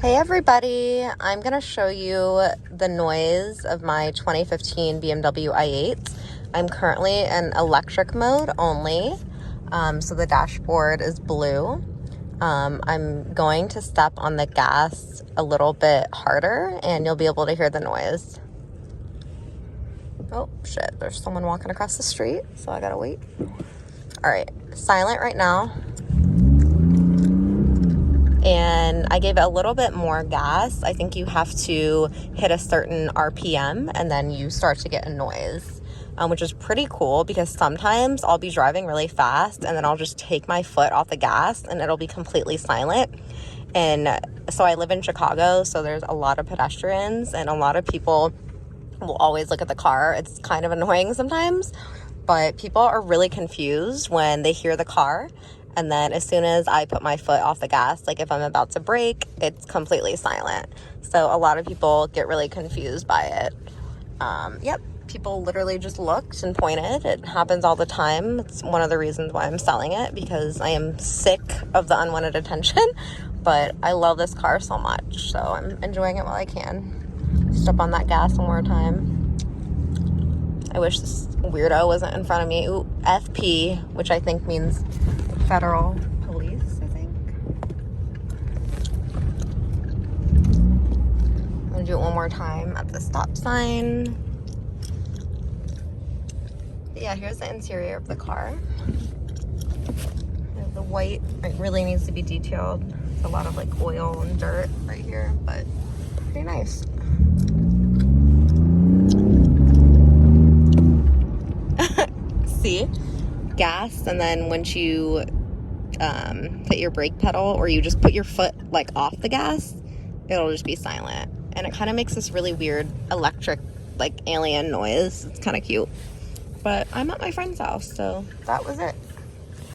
Hey everybody, I'm going to show you the noise of my 2015 BMW i8. I'm currently in electric mode only, so the dashboard is blue. I'm going to step on the gas a little bit harder and you'll be able to hear the noise. Oh shit, there's someone walking across the street, so I gotta wait. Alright, silent right now. And I gave it a little bit more gas. I think you have to hit a certain RPM and then you start to get a noise, which is pretty cool because sometimes I'll be driving really fast and then I'll just take my foot off the gas and it'll be completely silent. And so I live in Chicago, so there's a lot of pedestrians and a lot of people will always look at the car. It's kind of annoying sometimes, but people are really confused when they hear the car. And then as soon as I put my foot off the gas, like if I'm about to brake, it's completely silent. So a lot of people get really confused by it. Yep, people literally just looked and pointed. It happens all the time. It's one of the reasons why I'm selling it, because I am sick of the unwanted attention. But I love this car so much, so I'm enjoying it while I can. Step on that gas one more time. I wish this weirdo wasn't in front of me. Ooh, FP, which I think means Federal Police, I think. I'm gonna do it one more time at the stop sign. But yeah, here's the interior of the car. The white, it really needs to be detailed. It's a lot of like oil and dirt right here, but pretty nice. See? Gas, and then once you hit your brake pedal or you just put your foot like off the gas, it'll just be silent. And it kind of makes this really weird electric, like alien noise. It's kind of cute. But I'm at my friend's house, so that was it.